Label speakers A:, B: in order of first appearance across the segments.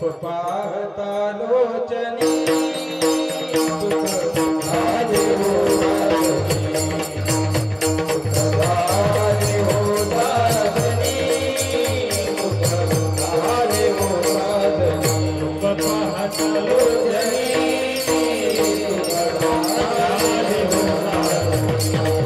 A: पाहता लोचनी सुख झाले हो झाले हो साधनी सुख झाले हो साधनी पाहता लोचनी सुख झाले हो साधनी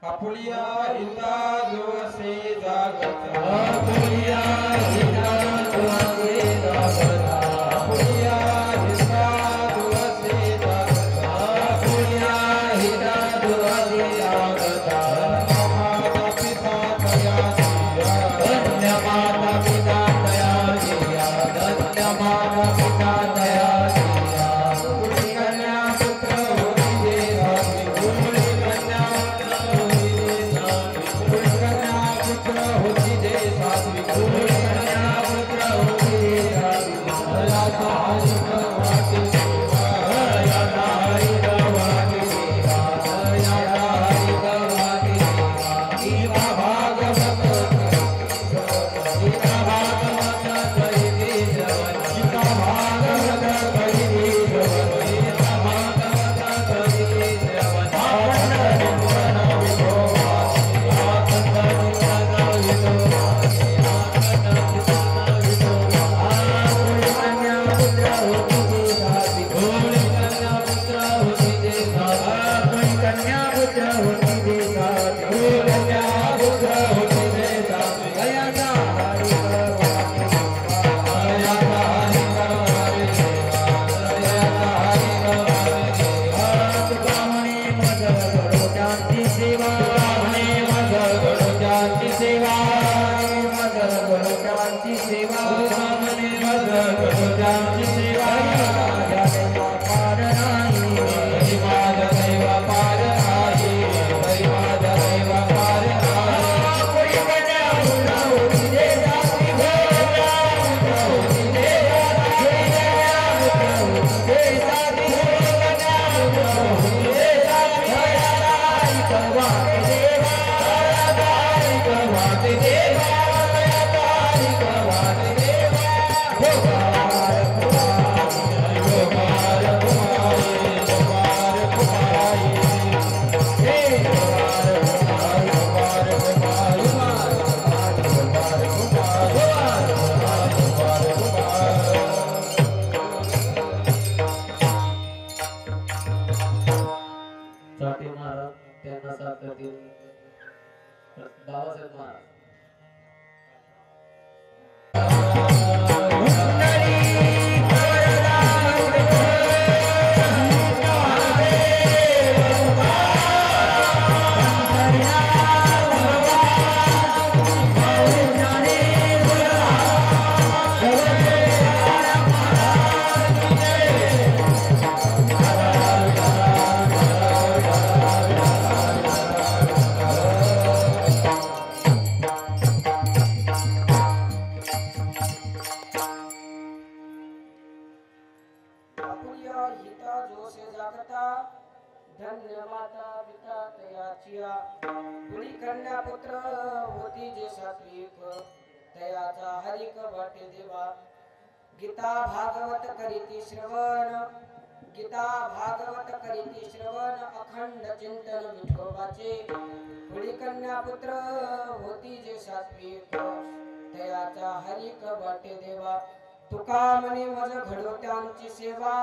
A: आपुलिया हिता जोसे जागता आपुलिया हिता जोसे जागता आपुलिया हिता जोसे जागता आपुलिया हिता जोसे जागता माता पिता तया जिया धन्य माता पिता तया जिया धन्य माता पिता तया जिया
B: बाबासाहेब महाराज
A: आपुलिया हिता जो से जागता धन्य माता पिता तयाचिया पुरी कन्या पुत्र होती जे सात्विक तयाचा हरिक वाटे देवा गीता भागवत करीती श्रवण गीता भागवत करीती श्रवण अखंड चिंतन विठोबाचे पुरी कन्या पुत्र होती जे सात्विक तयाचा हरिक वाटे देवा तुका म्हणे मज घडो त्यांची सेवा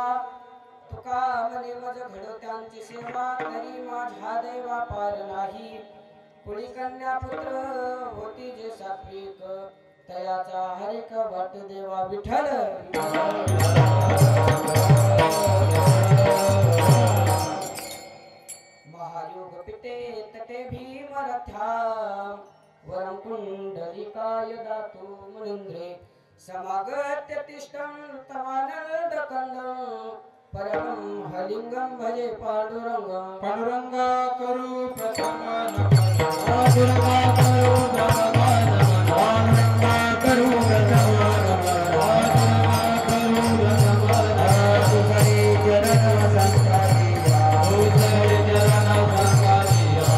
A: तुका म्हणे मज घडो त्यांची सेवा तरी माझ्या देवा पार नाही कुळी कन्या पुत्र होती जे सात्विक तयाचा हरिक वाट देवा विठ्ठल महायोग पिते तटे भीम रथ्या वरं कुंडलिकाय दातु मुनींद्रे समागत्य तिष्ठं तवानन्दकन्दं परमं हलिंगं भजे पांडुरंगं
C: पांडुरंगा करू प्रथम नमन पांडुरंगा करू प्रथम नमन पांडुरंगा करू प्रथम नमन पांडुरंगा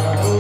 C: करू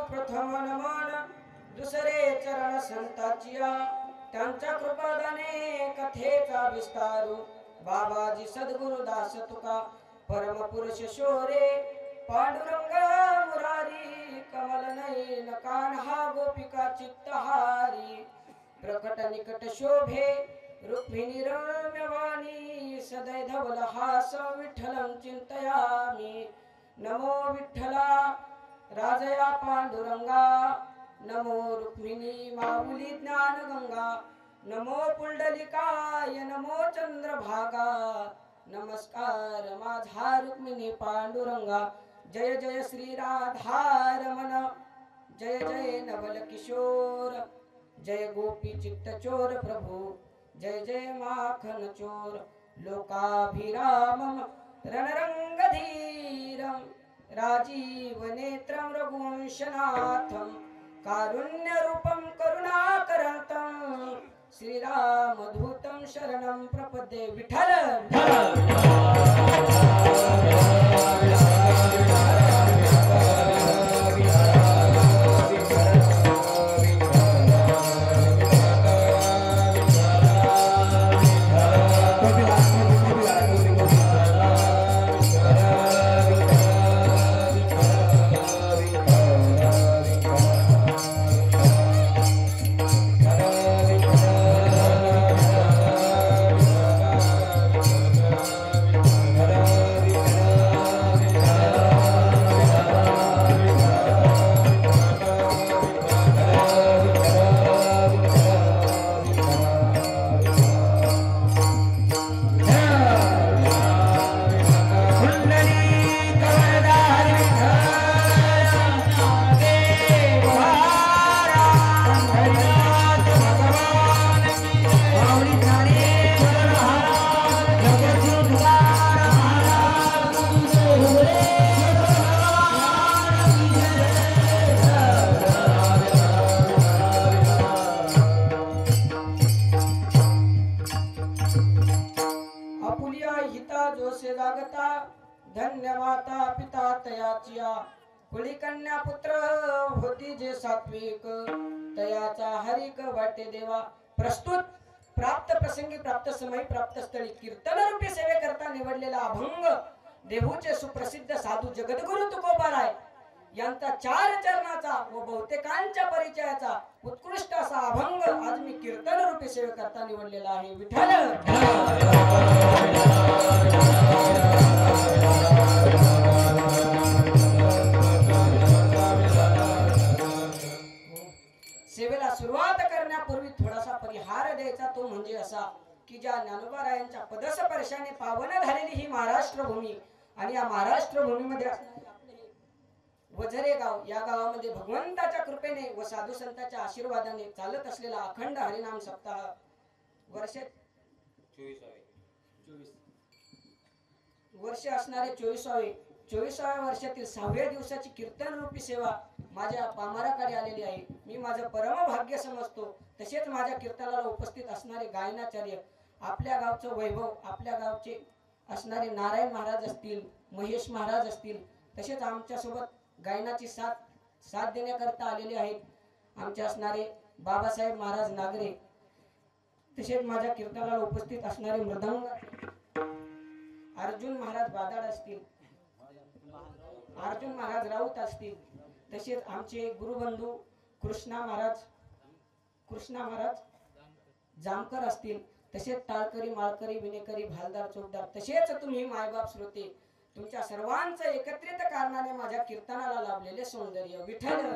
C: प्रथम नमन चरण संतानिया चरण संतानिया चंदन बादने कथिता
A: त्यांच्या कृपादाने कथेचा विस्तारू बाबाजी सद्गुरुदास तुका परम पुरुष शोरे पांडुरंग मुरारी कमल नयन कान्हा गोपिका चित्तहारी प्रकट निकट शोभे रुक्मिणी रम्यवाणी सदै धवल हास विठ्ठलं चिंतयामि नमो विठ्ठला राजया पांडुरंगा नमो रुक्मिणी माऊली ज्ञान गंगा नमो पुंडलिकाय नमो चंद्रभागा नमस्कार माझा रुक्मिणी पांडुरंगा जय जय श्री राधारमण जय जय नवल किशोर जय गोपी चित्त चोर प्रभु जय जय माखन चोर लोकाभिरामम रणरंगधीरम राजीव नेत्रम रघुवंशनाथम कारुण्य रूपम करुणाकरंतम श्रीरामधूतं शरणं प्रपद्ये विठ्ठल धन्य माता पिता तयाचिया कुळी कन्या पुत्र होती जे सात्विक तयाचा हरिक वाटे देवा. प्रस्तुत प्राप्त प्रसंगी प्राप्त समयी प्राप्त स्थळी कीर्तन रूपी सेवे करता निवडलेला अभंग देहूचे सुप्रसिद्ध साधू जगद्गुरु तुकोबाराय यांचा 4 चरणाचा व बहुतेकांच्या परिचयाचा उत्कृष्ट असा अभंग आज मी कीर्तन रूपी सेवे करता निवडलेला आहे. विठ्ठल सेवेला सुरुवात करण्यापूर्वी थोडासा परिहार द्यायचा, तो म्हणजे असा की ज्या ज्ञानोबारायांच्या पदस्पर्शाने पावन झालेली ही महाराष्ट्र भूमी आणि या महाराष्ट्र भूमीमध्ये वझरे गाव, या गावामध्ये भगवंताच्या कृपेने व साधू संतांच्या आशीर्वादाने चालत असलेला अखंड हरिनाम सप्ताह वर्ष 24 असणारे 24व्या वर्षातील 6व्या दिवसाची कीर्तन रूपी सेवा माझ्या पामाराकडे आलेली आहे. मी माझं परम भाग्य समजतो. तसेच माझ्या कीर्तनाला उपस्थित असणारे गायनाचार्य, आपल्या गावचं वैभव, आपल्या गावचे असणारे नारायण महाराज असतील, महेश महाराज असतील, तसेच आमच्या सोबत गायनाची साथ देण्याकरता आलेले आहेत आमचे असणारे बाबासाहेब महाराज नागरे. तसेच माझ्या कीर्तनाला उपस्थित असणारे मृदंग अर्जुन महाराज बादाड असतील, अर्जुन महाराज राऊत असतील, तसेच आमचे गुरुबंधू कृष्णा महाराज जामकर असतील, तसेच टाळकरी माळकरी विनेकरी भालदार चोपदार, तसेच तुम्ही मायबाप श्रोते, तुमच्या सर्वांचं एकत्रित कारणाने माझ्या कीर्तनाला लाभलेले सौंदर्य. विठ्ठल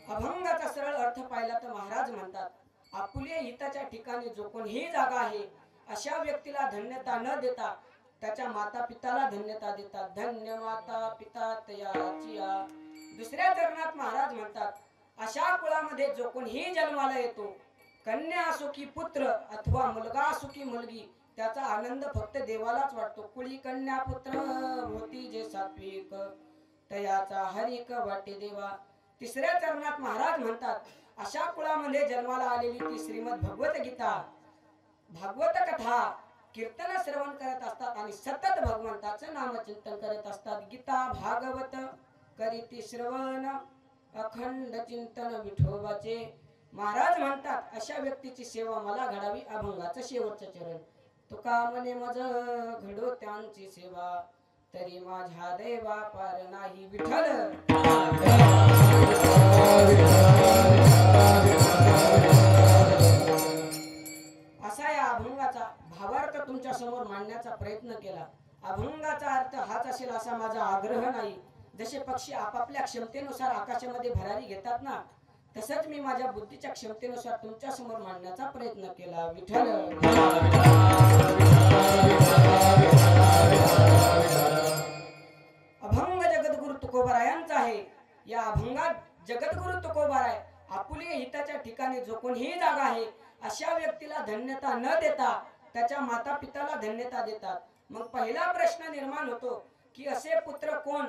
A: अभंगाचा सरळ अर्थ पाहिला तर महाराज म्हणतात, आपुले हिताच्या ठिकाणी जो कोणीही जागा आहे अशा व्यक्तीला धन्यता न देता त्याच्या माता पिताला धन्यता देतात. धन्य माता पिता तयाचिया. दुसऱ्या चरणात महाराज म्हणतात, अशा कुळामध्ये जो कोणीही जन्माला येतो, कन्या असो की पुत्र अथवा मुलगा असो की मुलगी, त्याचा आनंद फक्त देवालाच वाटतो. कुळी कन्या पुत्र होती जे सात्विक तयाचा हरिक वाटे देवा. तिसऱ्या चरणात महाराज म्हणतात, अशा कुळामध्ये जन्माला आलेली ती श्रीमद भगवत गीता, भागवत कथा कीर्तन श्रवण करत असतात आणि सतत भगवंताचं नामचिंतन करत असतात. गीता भागवत करीती श्रवण अखंड चिंतन विठोबाचे. महाराज म्हणतात, अशा व्यक्तीची सेवा मला घडावी. अभंगाचं शेवटचं चरण. तुका म्हणे मज घडो त्यांची सेवा, तरी माझ्या देवा पार नाही. विठ्ठल असा या अभंगाचा भावार्थ तुमच्या समोर मांडण्याचा प्रयत्न केला. अभंगाचा अर्थ हाच असेल असा माझा आग्रह नाही. जसे पक्षी आपापल्या क्षमतेनुसार आकाशामध्ये भरारी घेतात ना, तसंच मी माझ्या बुद्धीच्या क्षमतेनुसार तुमच्या समोर मांडण्याचा प्रयत्न केला. विठ्ठल अभंग जगद्गुरु तुकोबारायांचा आहे. या अभंगात जगद्गुरु तुकोबाराय आपुले हिताच्या ठिकाणी जो कोणीही जागा आहे अशा व्यक्तीला धन्यता न देता त्याच्या माता पिताला धन्यता देतात. मग पहिला प्रश्न निर्माण होतो की असे पुत्र कोण?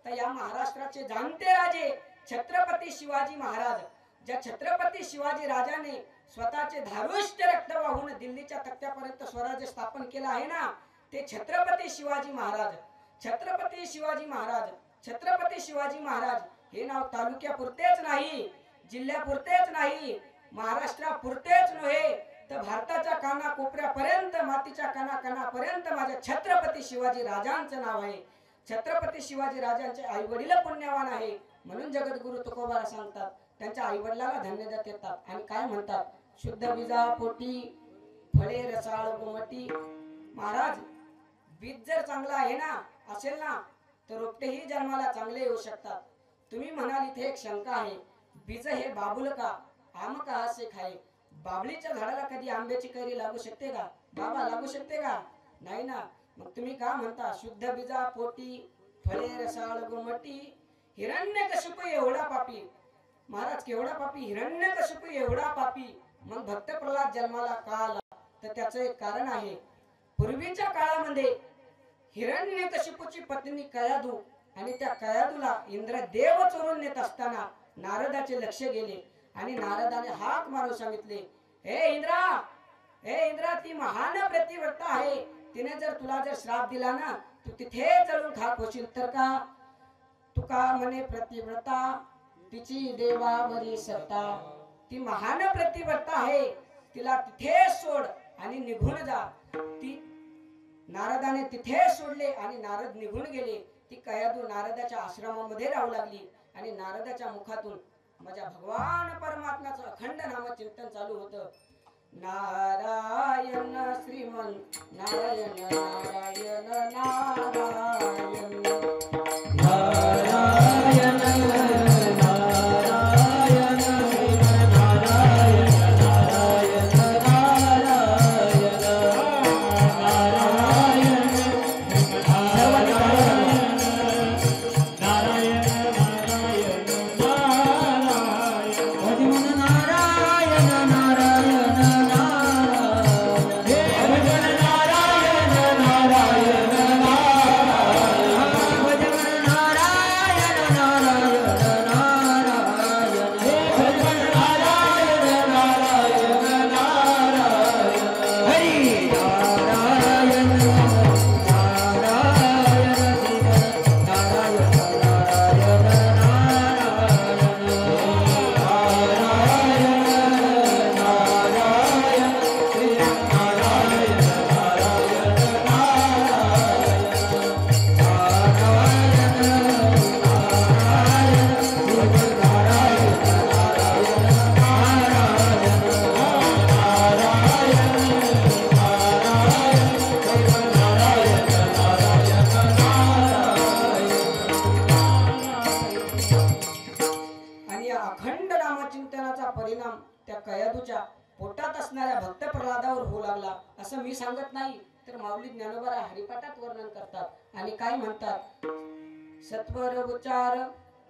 A: तर या महाराष्ट्राचे जाणते राजे छत्रपती शिवाजी महाराज. ज्या छत्रपती शिवाजी राजाने स्वतःचे धारुष्ट रक्त वाहून दिल्लीच्या तख्त्यापर्यंत स्वराज्य स्थापन केलं आहे ना, ते छत्रपती शिवाजी महाराज. छत्रपती शिवाजी महाराज, छत्रपती शिवाजी महाराज हे नाव तालुक्यापुरतेच नाही, जिल्ह्यापुरतेच नाही, महाराष्ट्रापुरतेच नव्हे तर भारताच्या कानाकोपऱ्यापर्यंत, मातीच्या कानाकानापर्यंत माझ्या छत्रपती शिवाजी राजांचं नाव आहे. छत्रपती शिवाजी राजांचे आई वडील पुण्यवान आहे म्हणून जगद्गुरु तुकोबारा सांगतात, त्यांच्या आई वडिलाला धन्यवाद देतात आणि काय म्हणतात, शुद्ध बीजा पोटी फळे रसाळ गोमटी. महाराज, बीज जर चांगला आहे ना असेल ना तर रोपटेही जन्माला चांगले येऊ शकतात. तुम्ही म्हणाल इथे एक शंका आहे, बीज हे बाबुल का, आम का असे खाय. बाबळीच्या झाडाला कधी आंब्याची कैरी लागू शकते का? बाबा लागू शकते का? नाही ना. मग तुम्ही का म्हणता शुद्ध बीजा पोटी फळे रसाळ गोमटी. हिरण्यकशिपू एवढा पापी. महाराज केवढा पापी? हिरण्यकशिपू एवढा पापी. मग भक्त प्रल्हाद जन्माला का आला? तर त्याचं एक कारण आहे. पूर्वीच्या काळामध्ये हिरण्यकशिपूची पत्नी कयादू आणि त्या कयादूला इंद्रदेव चोरून नेत असताना नारदाचे लक्ष गेले आणि नारदाने हाक मारून सांगितले, हे इंद्रा ती महान प्रतिव्रता आहे. तिने जर तुला श्राप दिला ना तू तिथे जळून खाक होशील तर का. तुका म्हणे प्रतिव्रता तिची देवावरी सत्ता. ती महान प्रतिव्रता आहे. तिला तिथे सोड आणि निघून जा. ती नारदाने तिथे सोडले आणि नारद निघून गेले. ती कयादू नारदाच्या आश्रमामध्ये राहू लागली आणि नारदाच्या मुखातून माझ्या भगवान परमात्म्याचं अखंड नामचिंतन चालू होतं. नारायण श्रीमन नारायण नारायण नारायण
C: नारायण नारायण श्रीमन नारायण नारायण नारायण नारायण
A: असं मी सांगत नाही तर माऊली ज्ञानोबा हरिपाठात वर्णन करतात आणि काय म्हणतात. सत्वर उच्चार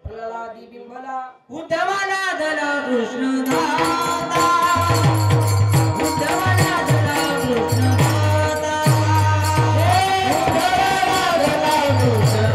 A: प्रल्हादी बिंबला
C: उद्धवाला धला कृष्ण दाता उद्धवाला धला कृष्ण दाता उद्धवाला धला कृष्ण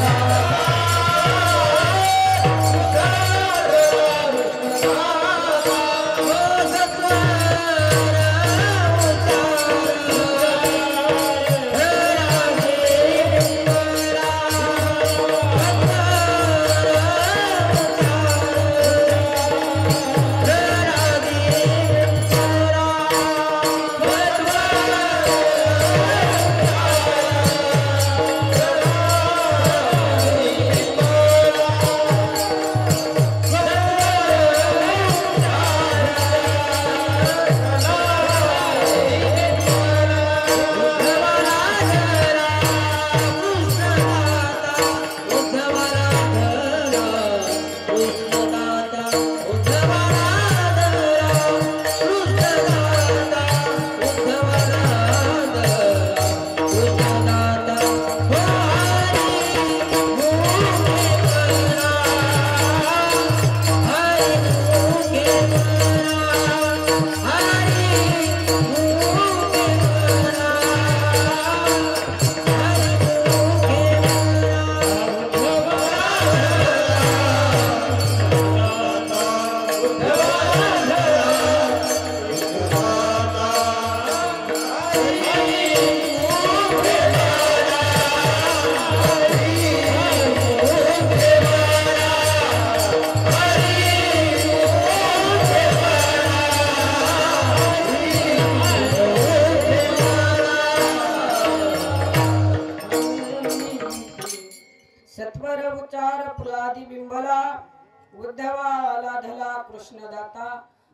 A: उद्धवाला धला कृष्णदाता.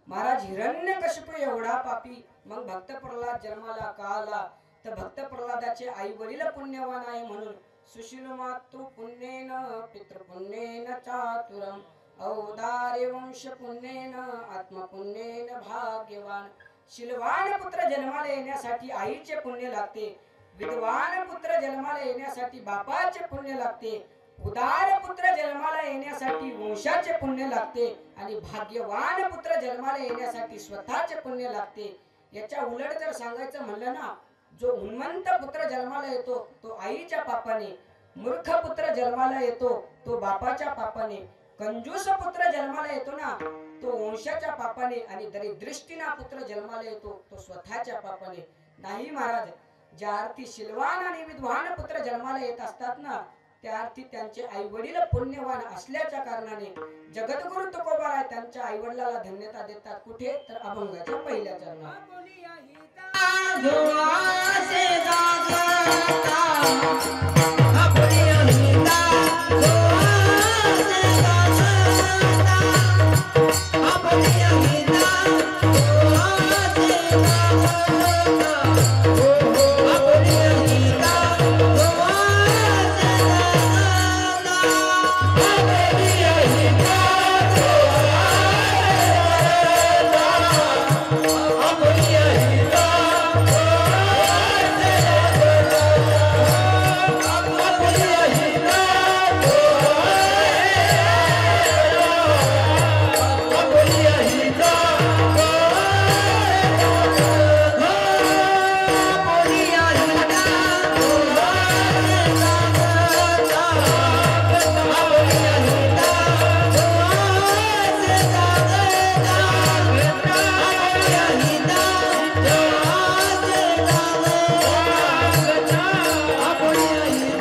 A: महाराज हिरण्यकशिपू एवढा पापी मग भक्त प्रल्हाद जन्माला का आला तर भक्त प्रल्हादाचे आई वडील पुण्यवान आहे म्हणून सुशील मातृ पुण्येन पितृपुण्येन चातुरम औदार्य वंश पुण्येन आत्मपुण्येन भाग्यवान. शीलवान पुत्र जन्माला येण्यासाठी आईचे पुण्य लागते. विद्वान पुत्र जन्माला येण्यासाठी बापाचे पुण्य लागते. उदार पुत्र जन्माला येण्यासाठी वंशाचे पुण्य लागते आणि भाग्यवान पुत्र जन्माला येण्यासाठी स्वतःचे पुण्य लागते. याच्या उलट जर सांगायचं म्हणलं ना, जो उन्मंत पुत्र जन्माला येतो तो आईच्या पापाने, मूर्ख पुत्र जन्माला येतो तो बापाच्या पापाने, कंजूस पुत्र जन्माला येतो ना तो वंशाच्या पापाने आणि दरिद्रीष्टीना पुत्र जन्माला येतो तो स्वतःच्या पापाने नाही महाराज. ज्या अर्थी शिलवान आणि विद्वान पुत्र जन्माला येत असतात ना त्या अर्थी त्यांचे आई वडील पुण्यवान असल्याच्या कारणाने जगद्गुरु तुकोबाराय त्यांच्या आई वडिलाला धन्यता देतात. कुठे तर अभंगाच्या पहिल्या चरणात.
C: जोआसे जागता आपली अहिता जोआसे जागता आपली अहिता जोआसे जागता आपली अहिता जोआसे जागता आपली अहिता आपली अहिता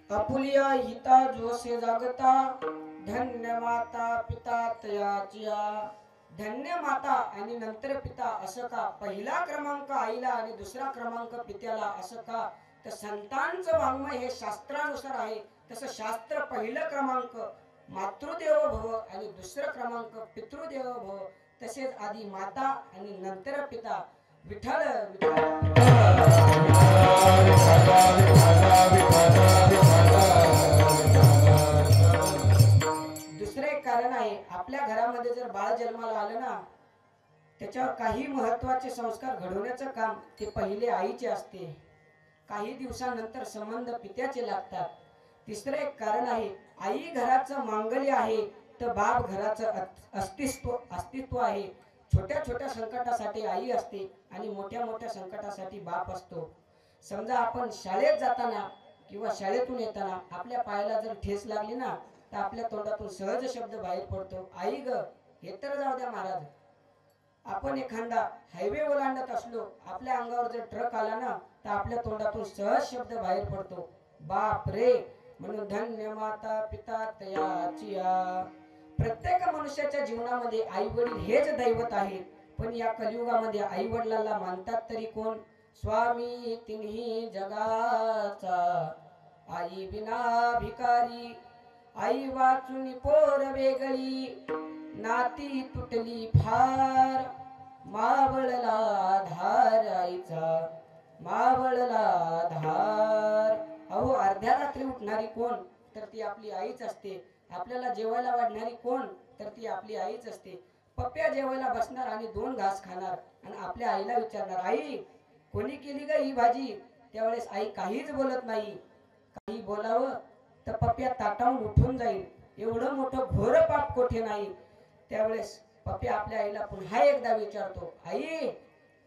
A: आपुलिया हिता जोसे जागता धन्य माता पिता तयाचिया. धन्य माता आणि नंतर पिता असं का? पहिला क्रमांक आईला आणि दुसरा क्रमांक पित्याला असं का? तर संतांचं वाङ्मय हे शास्त्रानुसार आहे. तसं शास्त्र पहिलं क्रमांक मातृदेवो भव आणि दुसरं क्रमांक पितृदेवो भव. तसेच आधी माता आणि नंतर पिता. विठ्ठल दुसरे कारण आहे आपल्या घरामध्ये जर बाळ जन्माला आलं ना त्याच्यावर काही महत्वाचे संस्कार घडवण्याचं काम ते पहिले आईचे असते. काही दिवसानंतर संबंध पित्याचे लागतात. तिसरे एक कारण आहे आई घराचं मांगल्य आहे तर बाप घराचं अस्तित्व आहे. छोट्या छोट्या संकटासाठी आई असते आणि मोठ्या मोठ्या संकटासाठी बाप असतो. समजा आपण शाळेत जाताना किंवा शाळेतून येताना आपल्या पायाला जर ठेस लागली ना तर आपल्या तोंडातून सहज शब्द बाहेर पडतो आई ग. हे तर जाऊ द्या महाराज. आपण एखादा हायवे ओलांडत असलो आपल्या अंगावर जर ट्रक आला ना तर आपल्या तोंडातून सहज शब्द बाहेर पडतो बाप रे. म्हणून धन्य माता पिता तयाचिया. प्रत्येक मनुष्याच्या जीवनामध्ये आई वडील हेच दैवत आहे. पण या कलियुगामध्ये आई वडिलांना मानतात तरी कोण? स्वामी तिन्ही जगाचा आई बिना भिकारी. आई वाचून पोर वेगळी नाती तुटली फार. मावळला धार आईचा मावळला धार. अहो अर्ध्या रात्री उठणारी कोण तर ती आपली आईच असते. आपल्याला जेवायला वाढणारी कोण तर ती आपली आईच असते. पप्प्या जेवायला बसणार आणि 2 घास खाणार आणि आपल्या आईला विचारणार आई कोणी केली ग ही भाजी. त्यावेळेस आई काहीच बोलत नाही. काही बोलावं तर पप्प्या ताटावून उठून जाईल. एवढं मोठं घोर पाप कोठे नाही. त्यावेळेस पप्पी आपल्या आईला पुन्हा एकदा विचारतो, आई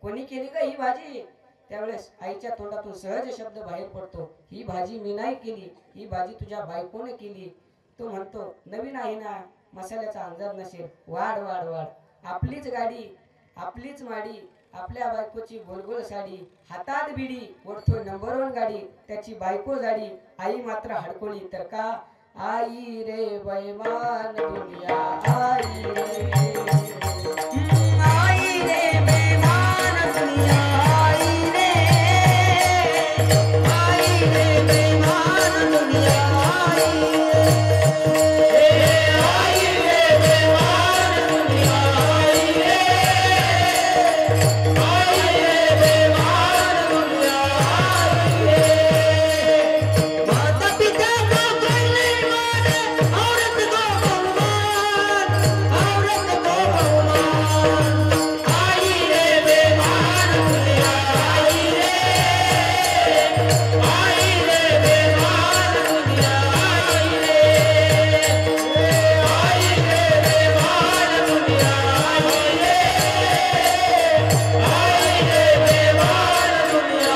A: कोणी केली का ही भाजी? त्यावेळेस आईच्या तोंडातून सहज शब्द बाहेर पडतो, ही भाजी मी नाही केली, ही भाजी तुझ्या बायकोने केली. तो म्हणतो, नवीन आहे ना, मसाल्याचा अंदाज नसेल, वाढ वाढ वाढ. आपलीच गाडी, आपलीच माडी, आपल्या बायकोची गोलगोल साडी, हातात बिडी, ओढतो नंबर 1 गाडी, त्याची बायको जाडी, आई मात्र हडकोळी. तर का आई रे बैमान दुनिया, आई रे
C: आई रे बेमान दुनिया, आई रे बेमान दुनिया, आई रे बेमान दुनिया, बेमान दुनिया. माता पिता को कोई नहीं माने, औरत को बहुमान, औरत को बहुमान. आई रे बेमान दुनिया, आई रे बेमान दुनिया, आई रे बेमान दुनिया, बेमान दुनिया.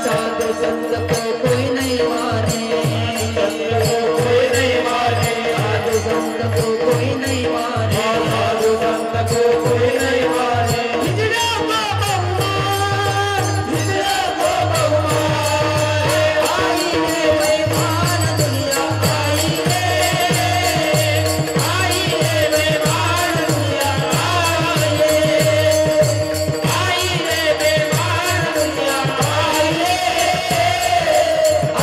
C: साधु संत को कोई नहीं माने, कोई नहीं माने, साधु संत को कोई नहीं माने, साधु संत को कोई नहीं माने. हिजड़ा को बहुमान, हिजड़ा को बहुमान. आई रे बेमान दुनिया, आई रे बेमान दुनिया, आई रे बेमान दुनिया,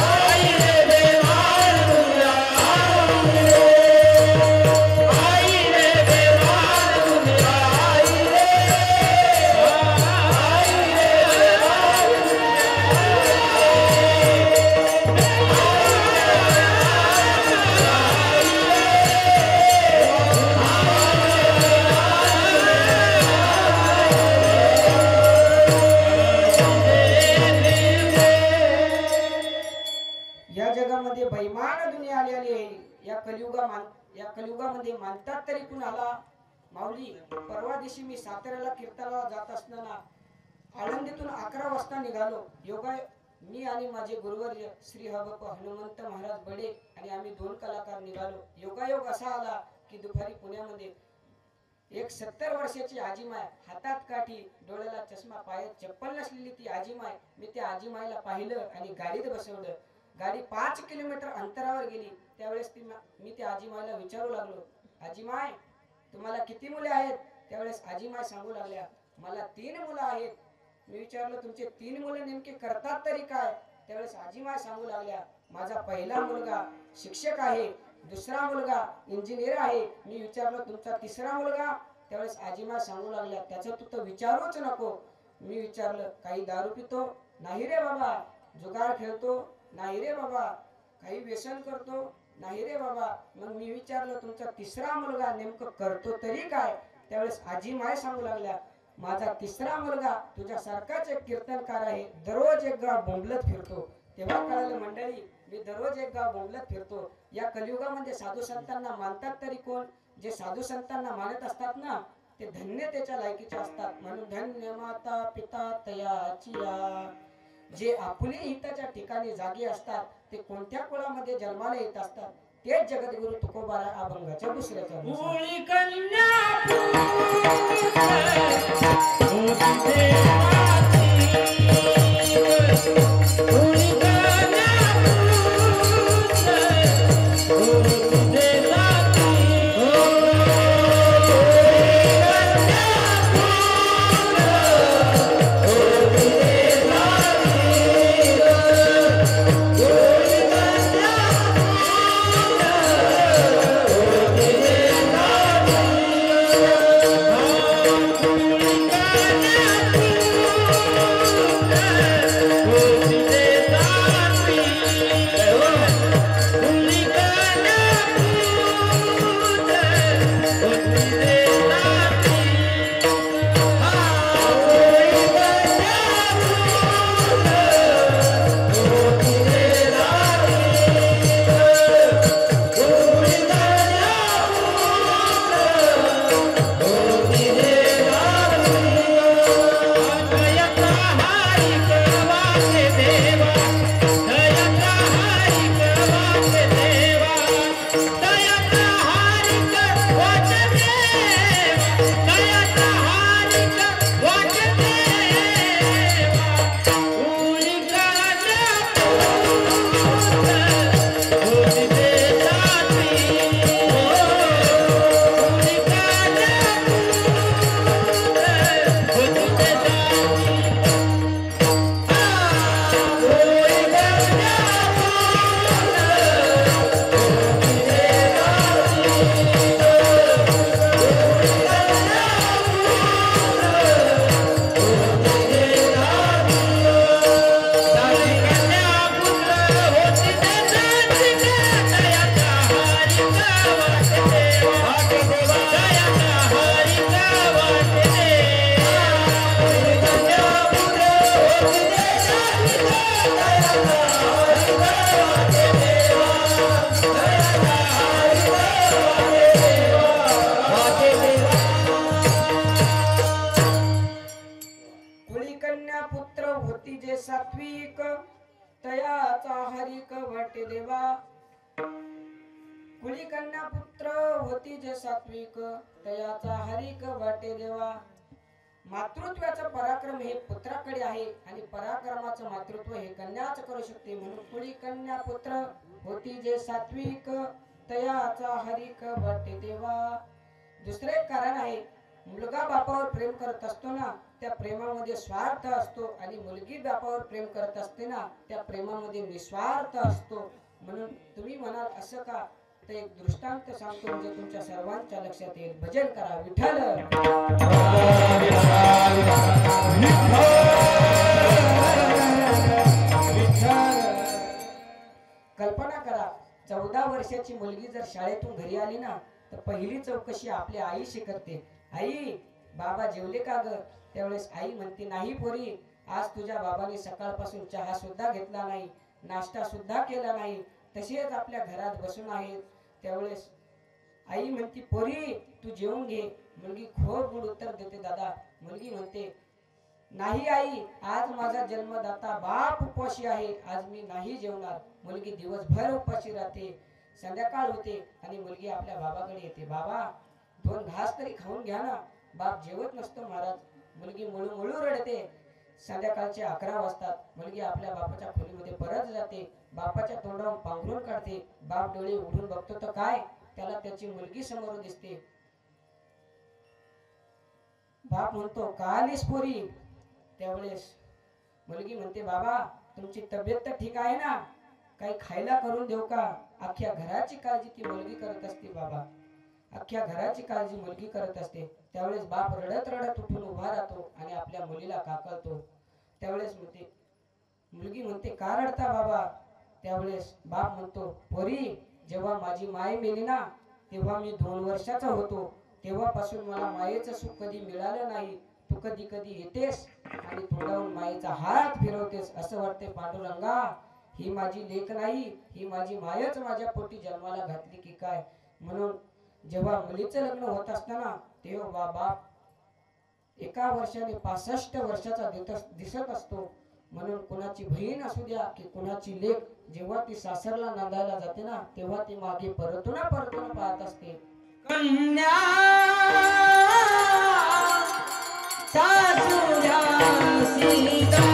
C: आई रे बेमान दुनिया, आई रे बेमान दुनिया,
A: या जगामध्ये बैमान दुनिया आलेली आहे. या कलियुगामध्ये मानतात तरी कुणाला? माऊली, परवा दिवशी मी साताऱ्याला कीर्तनाला जात असताना आळंदीतून 11 वाजता निघालो. योगा मी आणि माझे गुरुवर्य श्री हबप हनुमंत महाराज बडे आणि आम्ही 2 कलाकार निघालो. योगायोग असा आला की दुपारी पुण्यामध्ये एक 70 वर्षाची आजीमाय, हातात काठी, डोळ्याला चष्मा, पायात चप्पल नसलेली ती आजीमाय. मी त्या आजीमायला पाहिलं आणि गाडीत बसवलं. गाडी 5 किलोमीटर अंतरावर गेली. त्यावेळेस मी त्या आजीमायला विचारू लागलो, आजीमाय तुम्हाला किती मुले आहेत? त्यावेळेस आजीमाय सांगू लागल्या, मला 3 मुलं आहेत. मी विचारलं, तुमचे 3 मुलं नेमके करतात तरी काय? त्यावेळेस आजीमाय सांगू लागल्या, माझा पहिला मुलगा शिक्षक आहे, दुसरा मुलगा इंजिनियर आहे. मी विचारलं, तुमचा तिसरा मुलगा? त्यावेळेस आजीमाय सांगू लागल्या, त्याचं तू तर विचारूच नको. मी विचारलं, काही दारू पितो? नाही रे बाबा. जुगार खेळतो? नाही रे बाबा. काही व्यसन करतो? नाही रे बाबा. मग मी विचारलं, तुमचा तिसरा मुलगा नेमकं करतो तरी काय? त्यावेळेस आजीमाय सांगू लागल्या, माझा तिसरा मुलगा तुझ्यासारखाच एक कीर्तनकार आहे, दररोज एक गाव बोंबलत फिरतो. तेव्हा कळालं मंडळी, मी दररोज एक गाव बोंबलत फिरतो. या कलियुगामध्ये साधू संतांना मानतात तरी कोण? जे साधू संतांना मानत असतात ना, ते धन्य त्याच्या लायकीचे असतात. म्हणून धन्य माता पिता तयाचिया. जे आपुले हिताच्या ठिकाणी जागे असतात, ते कोणत्या कुळामध्ये जन्माला येत असतात, तेच जगद्गुरु तुकोबाराय अभंगाच्या दुसऱ्याच्या
C: भोळी कन्या
B: Oh
A: सात्विक तयाचा हरिक वाटे देवा कुळी कन्या पुत्र होती जे सात्विक तयाचा हरिक वाटे देवा मातृत्वाचं पराक्रम हे पुत्राकडे आहे आणि पराक्रमाचं मातृत्व हे कन्याच करू शकते म्हणून कुळी कन्या पुत्र होती जे सात्विक तयाचा हरिक वाटे देवा दुसरे कारण आहे मुलगा बापावर प्रेम करत असतो ना त्या प्रेमामध्ये स्वार्थ असतो आणि मुलगी बापावर प्रेम करत असते ना त्या प्रेमामध्ये निस्वार्थ असतो म्हणून तुम्ही म्हणाल असं का तर एक दृष्टांत सांगतो म्हणजे तुमच्या सर्वांच्या लक्षात येईल भजन करा विठ्ठल कल्पना करा 14 वर्षाची मुलगी जर शाळेतून घरी आली ना तर पहिली चौकशी आपल्या आईशी करते आई बाबा जेवले का ग त्यावेळेस आई म्हणते नाही पोरी आज तुझ्या बाबाने सकाळपासून चहा सुद्धा घेतला नाही नाश्ता सुद्धा केला नाही तसेच आपल्या घरात बसून आहेत त्यावेळेस आई म्हणते पोरी तू जेवून घे मुलगी खूप गोड उत्तर देते दादा मुलगी म्हणते नाही आई आज माझा जन्मदाता बाप उपाशी आहे आज मी नाही जेवणार मुलगी दिवसभर उपाशी राहते संध्याकाळ होते आणि मुलगी आपल्या बाबाकडे येते बाबा 2 घास तरी खाऊन घ्या ना बाप जेवत नसतो महाराज मुलगी मुळू मुळू रडते संध्याकाळचे 11 वाजतात मुलगी आपल्या बापाच्या खोलीमध्ये परत जाते बापाच्या तोंडावर पांघरून काढते बाप डोळे उघडून बघतो तर काय त्याला त्याची मुलगी समोर दिसते बाप म्हणतो का आलीस पोरी त्यावेळेस मुलगी म्हणते बाबा तुमची तब्येत तर ठीक आहे ना काही खायला करून देऊ का अख्ख्या घराची काळजी ती मुलगी करत असते बाबा अख्ख्या घराची काळजी मुलगी करत असते त्यावेळेस बाप रडत रडत उठून उभा राहतो आणि आपल्या मुलीला काकळतो त्यावेळेस मुलगी म्हणते का रडता बाबा त्यावेळेस बाप म्हणतो पोरी जेव्हा माझी माय मेली ना तेव्हा मी 2 वर्षाचा होतो तेव्हापासून मला मायेचं सुख कधी मिळालं नाही तू कधी कधी येतेस आणि तोंडावरून मायेचा हात फिरवतेस असं वाटते पांडुरंगा ही माझी लेक नाही ही माझी मायच माझ्या पोटी जन्माला घातली की काय म्हणून जेव्हा मुलीचं लग्न होत असताना तेव्हा बाप 1 वर्षाने 65 वर्षाचा दिसत असतो म्हणून कुणाची बहीण असू द्या की कुणाची लेक जेव्हा ती सासरला नांदायला जाते ना तेव्हा ती मागे परतून पाहत असते कन्या सासुरा सीता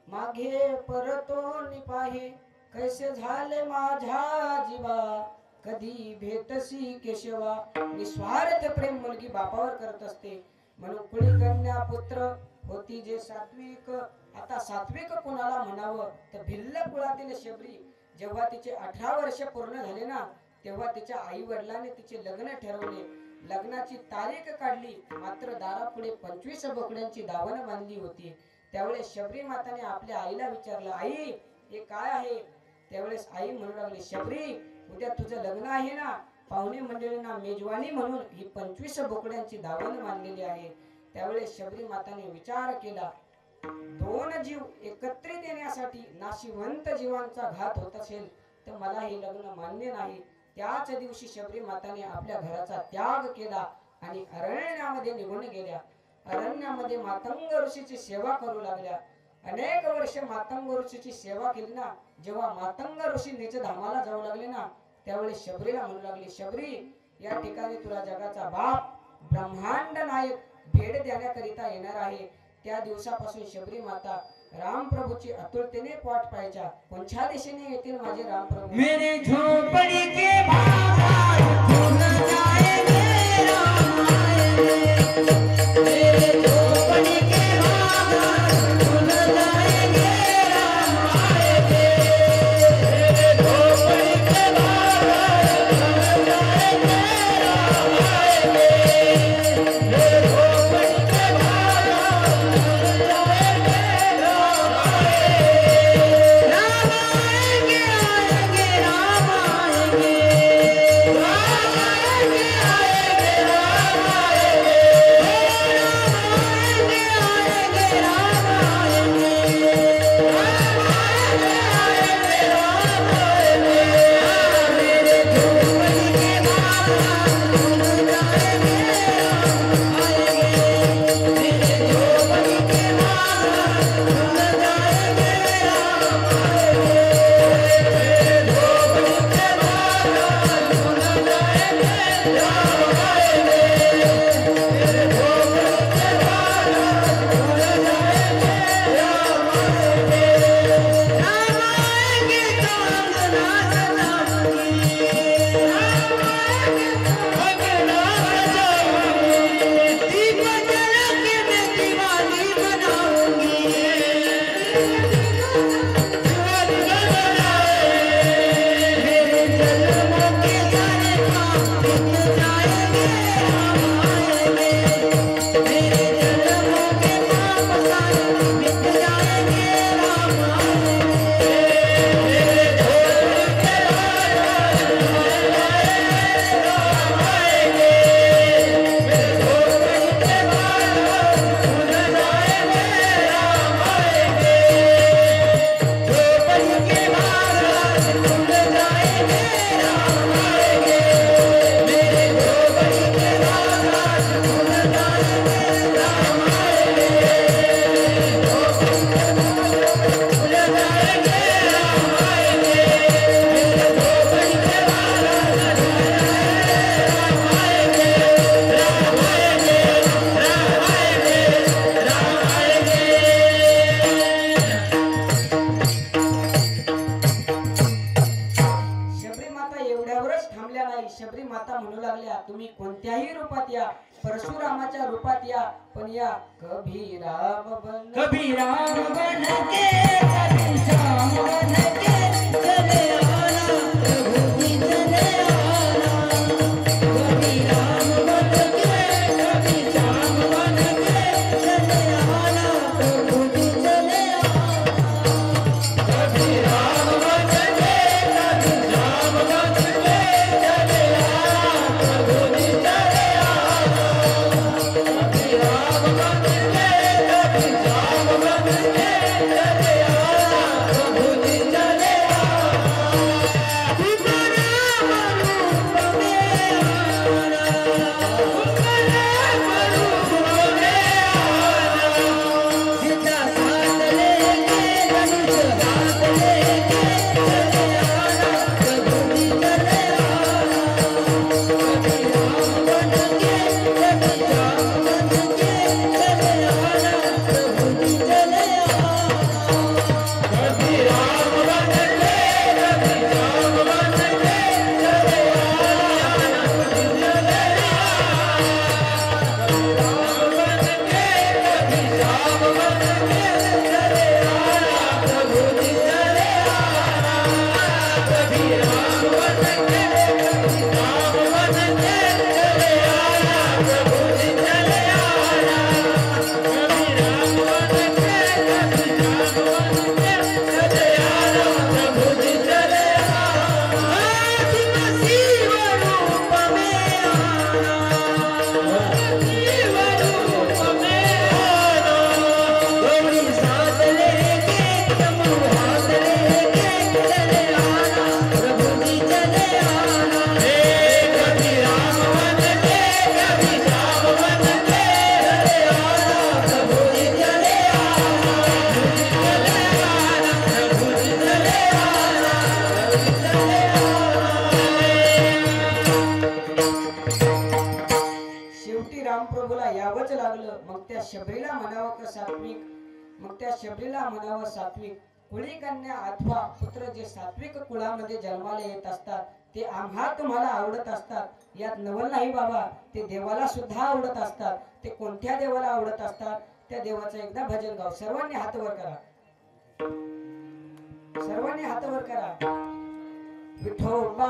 A: मागे परतो निपाहे कैसे झाले माझ्या जीवा कधी भेटसी केशवा. निस्वार्थ प्रेम मुलगी बापावर करत असते. म्हणून कुळी कन्या पुत्र होती जे सात्विक. आता सात्विक कोणाला म्हणावं तर भिल्ल कुळातील शबरी जेव्हा तिचे 18 वर्ष पूर्ण झाले ना तेव्हा तिच्या आई वडिलांनी तिचे लग्न ठरवले. लग्नाची तारीख काढली मात्र दारापुढे 25 बोकड्यांची दावण बांधली होती. त्यावेळेस शबरी माताने आपल्या आईला विचारलं, आई हे काय आहे? त्यावेळेस आई म्हणू लागली, शबरी उद्या तुझं लग्न आहे ना, पाहुणे मंडळींना मेजवानी म्हणून ही 25 बोकड्यांची दावण बांधलेली आहे. त्यावेळेस शबरी माताने विचार केला, 2 जीव एकत्रित येण्यासाठी नाशिवंत जीवांचा घात होत असेल तर मला हे लग्न मान्य नाही. त्याच दिवशी शबरी माताने आपल्या घराचा त्याग केला आणि अरण्यामध्ये निघून गेल्या. अरण्यामध्ये मातंग ऋषीची सेवा करू लागल्या. अनेक वर्ष मातंग ऋषीची सेवा केली ना, जेव्हा मातंग ऋषी निज धामाला जाऊ लागले ना त्यावेळेस शबरीला म्हणू लागली, शबरी या ठिकाणी तुला जगाचा बाप ब्रह्मांड नायक भेट देण्याकरिता येणार आहे. त्या दिवसापासून शबरी माता रामप्रभूची आतुरतेने वाट पाहायच्या. कोणत्या दिशेने येतील माझे रामप्रभू?
C: मेरे झोपड़ी के बाहर फूल जाएंगे राम आएंगे. मेरे झोपड़ी के बाहर फूल जाएंगे राम आएंगे. मेरे झोपड़ी के बाहर फूल जाएंगे राम आएंगे. मेरे झोपड़ी के बाहर फूल जाएंगे राम आएंगे. राम आएंगे आएंगे राम आएंगे. राम आएंगे आएंगे राम आएंगे. राम आएंगे आएंगे राम आएंगे. राम आएंगे आएंगे राम आएंगे. मेरे झोपड़ी के बाहर फूल जाएंगे राम आएंगे. मेरे झोपड़ी के बाहर फूल जाएंगे राम आएंगे. मेरे झोपड़ी के बाहर फूल जाएंगे राम आएंगे. मेरे झोपड़ी के बाहर फूल जाएंगे राम आएंगे. राम आएंगे तो अंगना सजाऊंगी. राम आएंगे तो अंगना सजाऊंगी. दीप जला के मैं दिवाली बनाऊंगी. दिवाली बनाए. मेरे जन्मों के सारे पाप मिट जाएंगे राम आएंगे. मेरे जन्मों के पाप सारे मिट जाएंगे राम आएंगे. मेरे झोपड़ी के बाहर फूल जाएंगे राम आएंगे. मेरे झोपड़ी के बाहर फूल जाएंगे राम आएंगे. झोपड़ी के बाहर फूल जाएंगे राम आएंगे. मेरे झोपड़ी के बाहर फूल जाएंगे राम आएंगे. झोपड़ी के बाहर फूल जाएंगे राम आएंगे. मेरे झोपड़ी के बाहर फूल जाएंगे राम आएंगे. राम आएंगे राम आएंगे राम आएंगे.
A: शबरी माता एवढ्यावरच थांबल्या नाही. शबरी माता म्हणू लागल्या, तुम्ही कोणत्याही रूपात या, परशुरामाच्या रूपात या, पण या कभी राम बन.
C: कभी राम बन के कभी श्याम बन के चले आना प्रभु जी चले आना. कभी राम बन के कभी श्याम बन के चले आना प्रभु जी चले आना. कभी राम बन के कभी श्याम बन के चले आना प्रभु जी चले आना. कभी राम बन के कभी श्याम बन के चले आना प्रभु जी चले आना.
A: लागलं मग त्या शबरीला म्हणावं का सात्विक, मग त्या शबरीला म्हणावं सात्विक, कुळी कन्या अथवा पुत्र जे सात्विक कुळामध्ये जन्माला येत असतात ते आम्हा तुम्हाला आवडत असतात, यात नवल नाही बाबा, ते देवाला सुद्धा आवडत असतात. ते कोणत्या देवाला आवडत असतात त्या देवाचं एकदा भजन गाव. सर्वांनी हात वर करा, सर्वांनी हात वर करा. विठोबा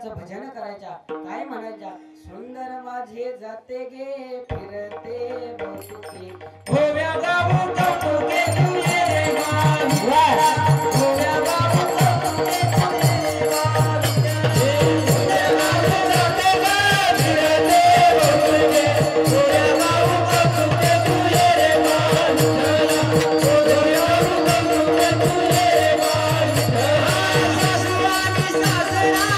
A: भजन करायच्या. काय म्हणायच्या, सुंदर माझे जाते गे फिरते बहुतुके, गोव्या गावो कौतुके तुझे रे गोव्या गावो कौतुके तुझे रे सुंदर माझे जाते गे फिरते बहुतुके, गोव्या गावो कौतुके तुझे रे गोव्या गावो कौतुके तुझे रे सासू आणि सासरा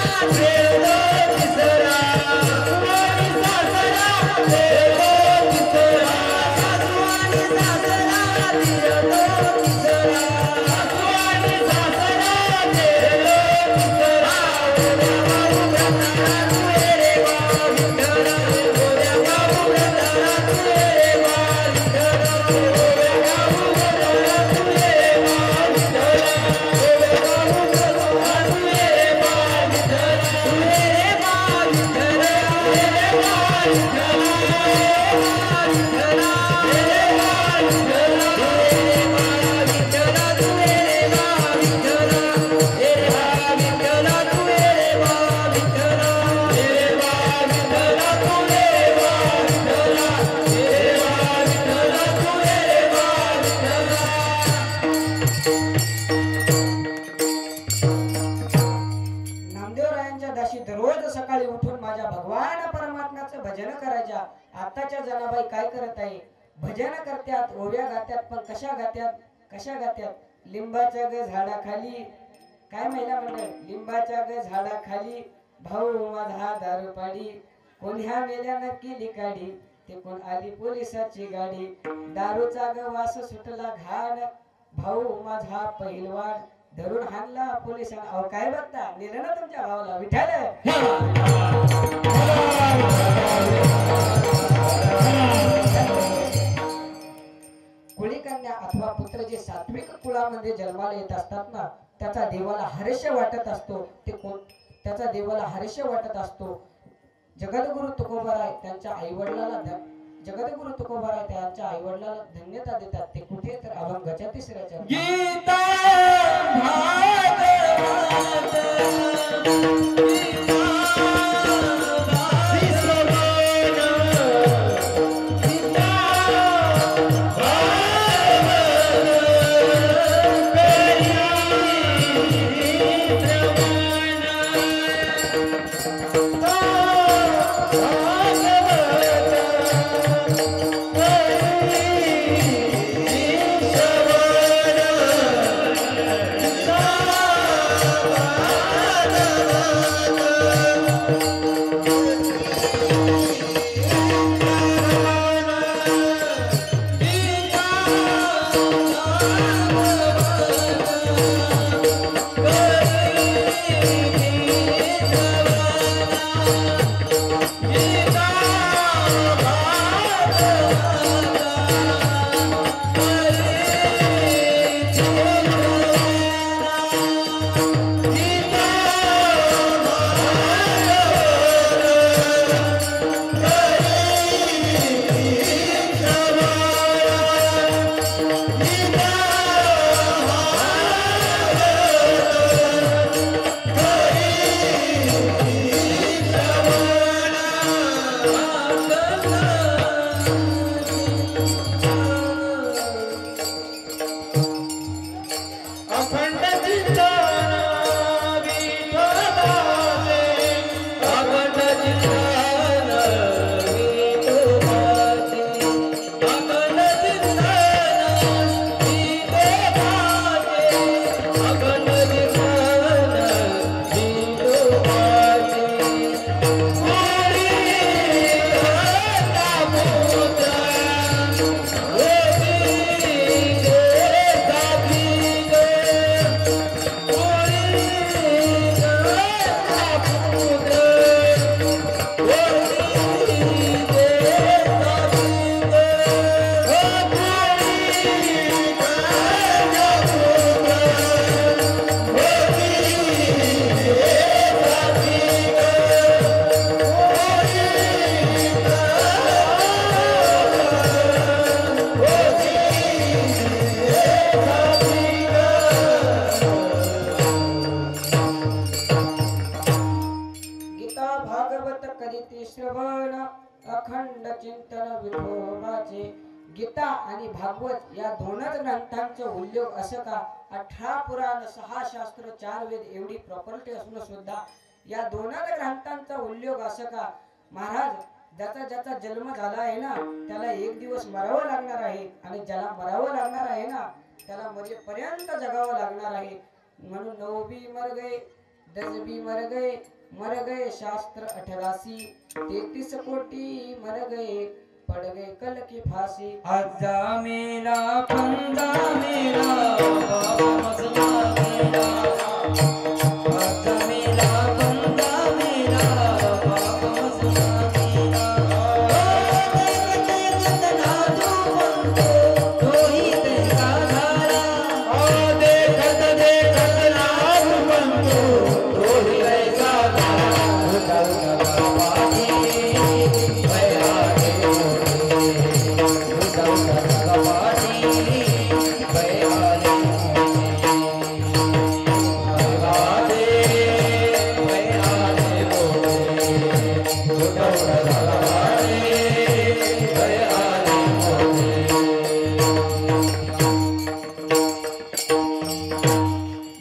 A: दररोज सकाळी उठून माझ्या भगवान परमात्म्याचं भजन करायच्या. आताच्या जनाबाई काय करत आहे, भजन करतात, ओव्या गात्यात, पण कशा गात्यात, कशा गात्यात, लिंबाच्या ग झाडाखाली, काय महिला मंडळ, लिंबाच्या ग झाडाखाली भाऊ माझा दारू पाडी, कोण्या मेल्यानं केली काढी, ते कोण आली पोलिसाची गाडी, दारूचा ग वास सुटला घाण, भाऊ माझा पहिलवान, धरून हाणला पोलिसांना. अहो काय बघता, नेलं ना तुमच्या भावाला विठाल. कुळी कन्या अथवा पुत्र जे सात्विक कुळामध्ये जन्माला येत असतात ना, त्याचा देवाला हर्ष वाटत असतो. ते कोण, त्याचा देवाला हर्ष वाटत असतो. जगद्गुरु तुकोबाराय त्यांच्या आईवडिलाला, जगद्गुरु तुकोबाराय त्यांच्या आईवडिलाला धन्यता देतात. ते कुठे, तर अभंगाच्या तिसऱ्याच्या गीता अखंड चिंतन विठोबाचे. गीता आणि भागवत या दोनच ग्रंथांचा उल्लेख असं का 18 पुराण 6 शास्त्र 4 वेद एवढी प्रॉपर्टी असून सुद्धा या दोनच ग्रंथांचा उल्लेख असं का महाराज ज्याचा ज्याचा जन्म झाला आहे ना त्याला एक दिवस मरावं लागणार आहे आणि ज्याला मरावं लागणार आहे ना त्याला मरेपर्यंत जगावं लागणार आहे. म्हणून 9 भी मर गए 10 भी मर गए शास्त्र 88 33 कोटी मर गए पड़ गए कल की फांसी.
C: आजा मेला पंजा मेला बाबा मसला मेला. आजा मेला पंजा मेला बाबा मसला मेला. देखते नाजू पंतो तोही तेरा झाला. देखत नाजू पंतो तोही तेरा झाला.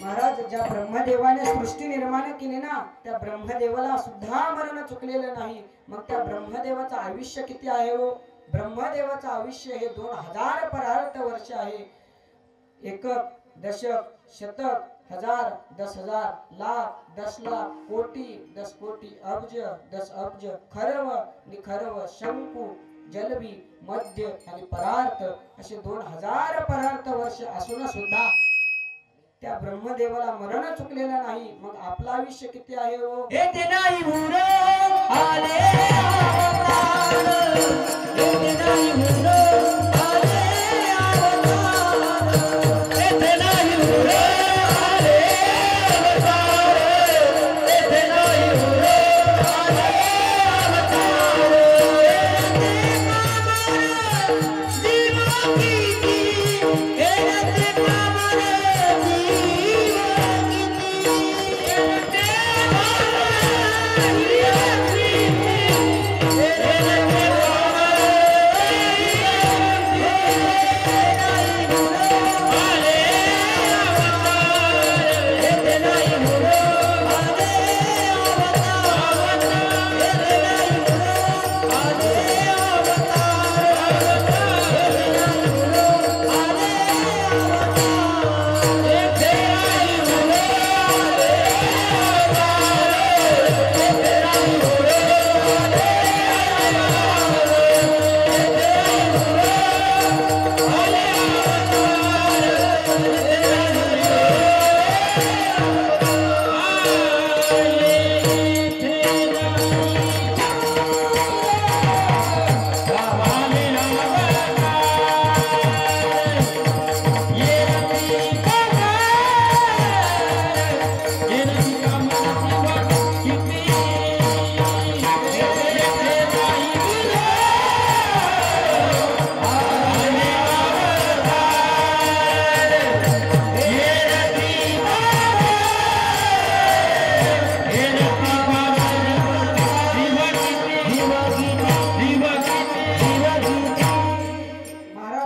A: महाराज ज्या ब्रह्मदेवाने सृष्टी निर्माण केली ना त्या ब्रह्मदेवाला सुद्धा मरण चुकलेलं नाही. मग त्या ब्रह्मदेवाचं आयुष्य किती आहे हो? ब्रह्मदेवाचं आयुष्य हे 2000 परार्थ वर्ष आहे. एकक दशक शतक हजार 10,000 लाख 10 लाख कोटी 10 कोटी अब्ज 10 अब्ज खरव निखरव शंकू जलबी मध्य आणि परार्थ असे 2000 परार्थ वर्ष असून सुद्धा त्या ब्रह्मदेवाला मरण चुकलेलं नाही. मग आपलं आयुष्य किती आहे हो?
C: येते नाही हुर आले अवतार. येते नाही हुर आले अवतार. येते नाही हुर आले अवतार. येते नाही हुर आले अवतार. येते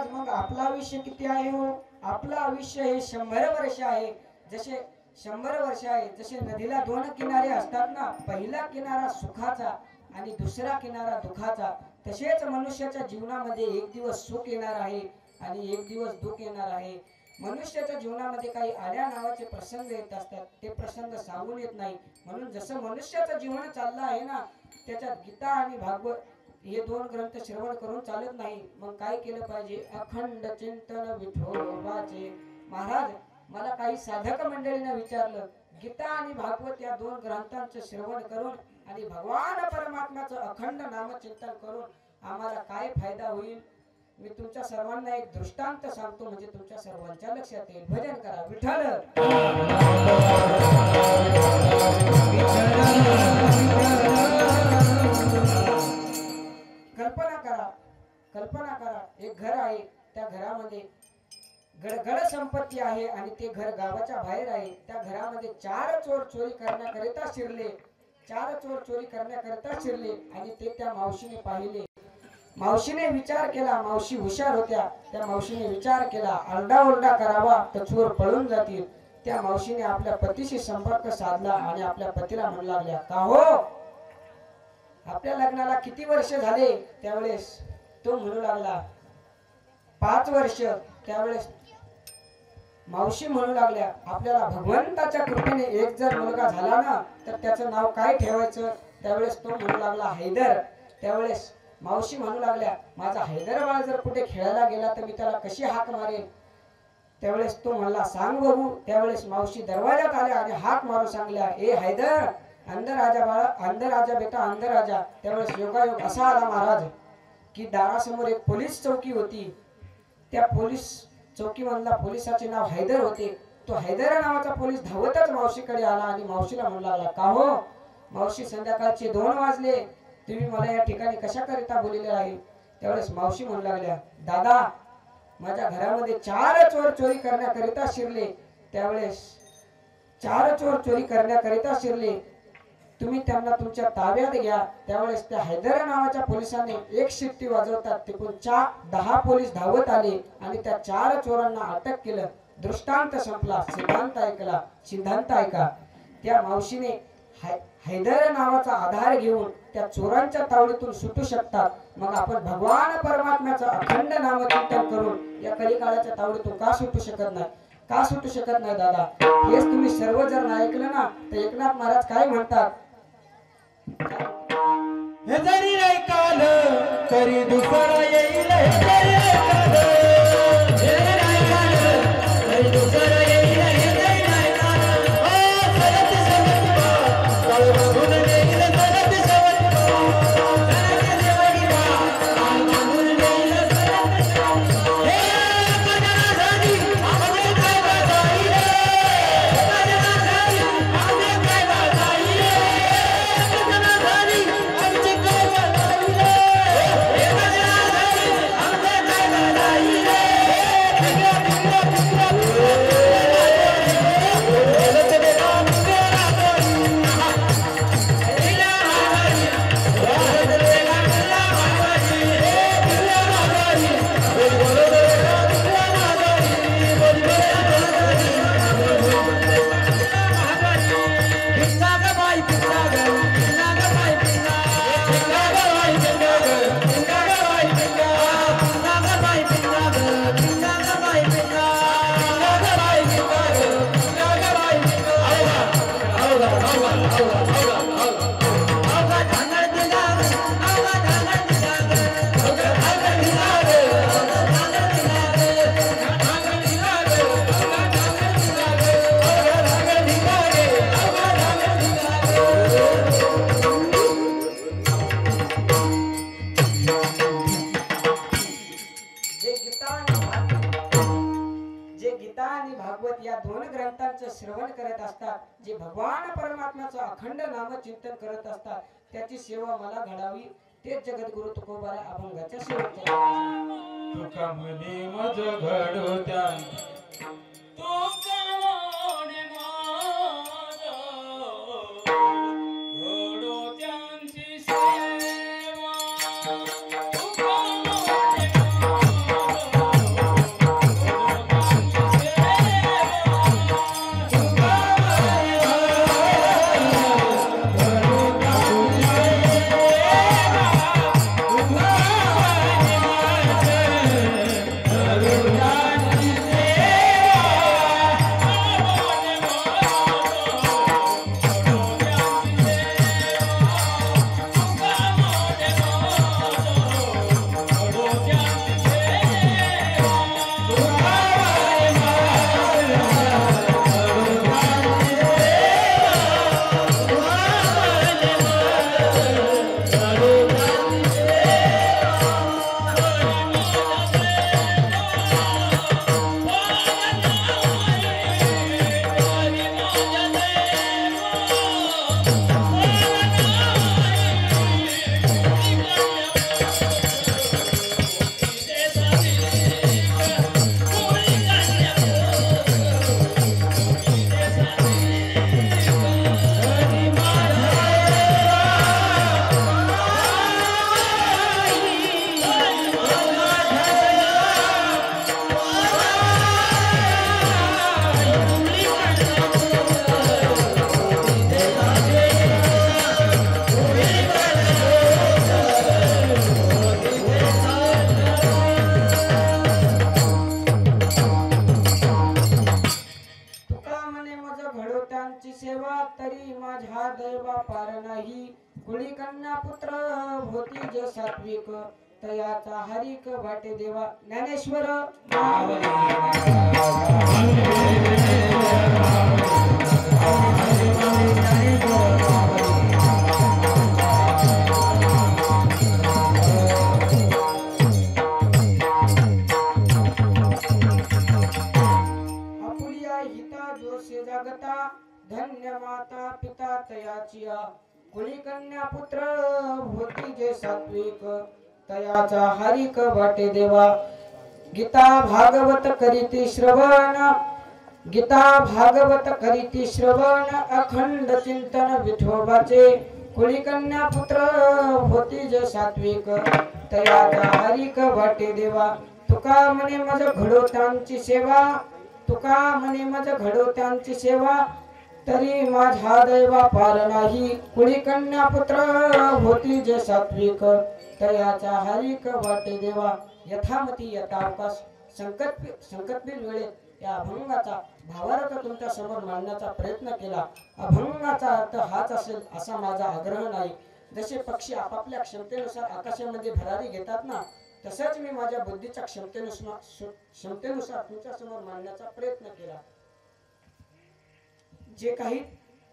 C: कामाला
A: आपलं आयुष्य हे 100 वर्ष आहे. जसे 100 वर्ष आहे जसे नदीला 2 किनारे असतात ना पहिला किनारा सुखाचा आणि दुसरा किनारा दुखाचा तसेच मनुष्याच्या जीवनामध्ये एक दिवस सुख येणार आहे आणि एक दिवस दुःख येणार आहे. मनुष्याच्या जीवनामध्ये काही आल्या नावाचे प्रसंग येत असतात ते प्रसंग सांगून येत नाही. म्हणून जसं मनुष्याचं जीवन चाललं आहे ना त्याच्यात गीता आणि भागवत हे 2 ग्रंथ श्रवण करून चालत नाही. मग काय केलं पाहिजे? अखंड चिंतन विठोबाचे. महाराज मला काही साधक मंडळीने विचारलं गीता आणि भागवत या 2 ग्रंथांचं श्रवण करून आणि भगवान परमात्म्याचं अखंड नामचिंतन करून आम्हाला काय फायदा होईल? मी तुमच्या सर्वांना एक दृष्टांत सांगतो म्हणजे तुमच्या सर्वांच्या लक्षात येईल. भजन करा विठ्ठल. कल्पना करा एक घर आहे त्या घरामध्ये गडगड संपत्ती आहे आणि ते घर गावाच्या बाहेर आहे. त्या घरामध्ये 4 चोर चोरी करण्याकरिता शिरले. चार चोर चोरी करण्याकरता शिरले आणि ते त्या मावशीने पाहिले. मावशीने विचार केला, मावशी हुशार होत्या, त्या मावशीने विचार केला आरडाओरडा करावा तर चोर पळून जातील. त्या मावशीने आपल्या पतीशी संपर्क साधला आणि आपल्या पतीला म्हणू लागल्या, का हो आपल्या लग्नाला किती वर्ष झाले? त्यावेळेस तो म्हणू लागला 5 वर्ष. त्यावेळेस मावशी म्हणू लागल्या, आपल्याला भगवंताच्या कृपेने एक जर मुलगा झाला ना तर त्याचं नाव काय ठेवायचं? त्यावेळेस तो म्हणू लागला हैदर. त्यावेळेस मावशी म्हणू लागल्या, माझा हैदराबाद जर कुठे खेळायला गेला तर मी त्याला कशी हाक मारेन? त्यावेळेस तो म्हणला, सांग बघू. त्यावेळेस मावशी दरवाजात आल्या आणि हाक मारून सांगल्या, ए हैदर, अंदर आजा बाळा, अंदर आजा बेटा, अंदर आजा. त्यावेळेस योगायोग असा आला महाराज की दारासमोर एक पोलीस चौकी होती. त्या पोलीस चौकीमधला पोलिसाचे नाव हैदर होते. तो हैदर नावाचा पोलीस धावतच मावशीकडे आला आणि मावशीला म्हणू लागला, का हो मावशी, संध्याकाळचे 2 वाजले, तुम्ही मला या ठिकाणी कशाकरिता बोललेले आहे? त्यावेळेस मावशी म्हणू लागल्या, दादा, माझ्या घरामध्ये 4 चोर चोरी करण्याकरिता शिरले. त्यावेळेस 4 चोर चोरी करण्याकरिता शिरले, तुम्ही त्यांना तुमच्या ताब्यात घ्या. त्यावेळेस त्या हैदर नावाच्या पोलिसांनी एक शिट्टी वाजवतात तिकडून 10 पोलीस धावत आले आणि त्या 4 चोरांना अटक केलं. दृष्टांत संपला, सिद्धांत ऐकला. सिद्धांत ऐका, त्या मावशीने हैदर नावाचा आधार घेऊन त्या चोरांच्या तावडीतून सुटू शकतात. मग आपण भगवान परमात्म्याचं अखंड नामचिंतन करून या कलिकाळाच्या तावडीतून का सुटू शकत नाही? का सुटू शकत नाही दादा? हेच तुम्ही सर्व जर ऐकलं ना तर एकनाथ महाराज काय म्हणतात,
C: हे जरी ऐकाल तरी दुसरा येईल, हे जरी ऐकाल, हे जरी ऐकाल तरी दुसरा येईल, हे जरी ऐकाल, सरत सवतीबा, काळ बघून येईल, सरत सवतीबा, सरत सवतीबा, काळ बघून येईल, सरत सवतीबा. हे गजरासाठी आम्ही काय वाजाईल, गजरासाठी आम्ही काय वाजाईल, गजरासाठी आमची काय वाजाईल, हे गजरासाठी आमची काय वाजाईल,
A: श्रवण करत असतात, जे भगवान परमात्म्याचं अखंड नामचिंतन करत असतात, त्याची सेवा मला घडावी, तेच जगद्गुरु तुकोबारा अभंगाच्या सेवेत.
C: तुका म्हणे मज घडत्या,
B: Yeah.
A: सेवा तरी माझ्या दैवा पार नाही कुळी कन्या पुत्र होती जे सात्विक तयाचा हरिक वाटे देवा ज्ञानेश्वर आपुलिया हिता जोसे जगता धन्य माता पिता तयाचिया कुळी कन्या पुत्र होती जे सात्विक तयाचा हरिक वाटे देवा गीता भागवत करीती श्रवण गीता भागवत करीती श्रवण अखंड चिंतन विठोबाचे कुळी कन्या पुत्र होती जे सात्विक तयाचा हरिक वाटे देवा तुका म्हणे मज घडो त्यांची सेवा तुका म्हणे मज घडो त्यांची सेवा तरी माझ्या दैवा पार नाही कुळी कन्या पुत्र होती जे सात्विक तयाचा हरिक वाटे देवा यथामती यथावकाश संकटपील वेळेत या अभंगाचा भावार्थ तुमच्या समोर मांडण्याचा प्रयत्न केला अभंगाचा अर्थ हाच असेल असा माझा आग्रह नाही जसे पक्षी आपापल्या क्षमतेनुसार आकाशामध्ये भरारी घेतात ना तसंच मी माझ्या बुद्धीच्या क्षमतेनुसार तुमच्या समोर मांडण्याचा प्रयत्न केला जे काही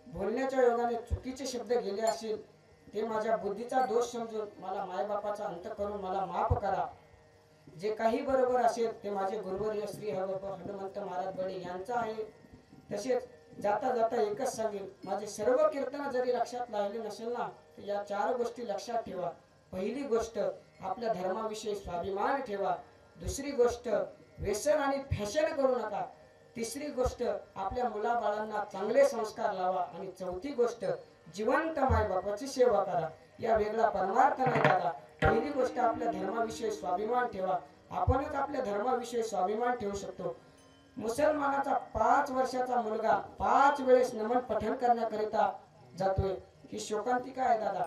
A: बोलण्याच्या योगाने चुकीचे शब्द गेले असेल ते माझ्या बुद्धीचा दोष समजून मला मायबापाचा अंत करून मला माफ करा जे काही बरोबर असेल ते माझे गुरुवर्य श्री हनुमंत महाराज बडे यांचा आहे तसेच जाता जाता एकच सांगेल माझे सर्व कीर्तन जरी लक्षात लागले नसेल ना तर या 4 गोष्टी लक्षात ठेवा पहिली गोष्ट आपल्या धर्माविषयी स्वाभिमान ठेवा दुसरी गोष्ट व्यसन आणि फॅशन करू नका तिसरी गोष्ट आपल्या मुलाबाळांना चांगले संस्कार लावा आणि चौथी गोष्ट जिवंत मायबापाची सेवा करा या वेगळा परमार्थ नाही दादा पहिली गोष्ट आपल्या धर्माविषयी स्वाभिमान ठेवा आपणच आपल्या धर्माविषयी स्वाभिमान ठेवू शकतो मुसलमानाचा 5 वर्षाचा मुलगा 5 वेळेस नमन पठण करण्याकरिता जातोय ही शोकांतिका आहे दादा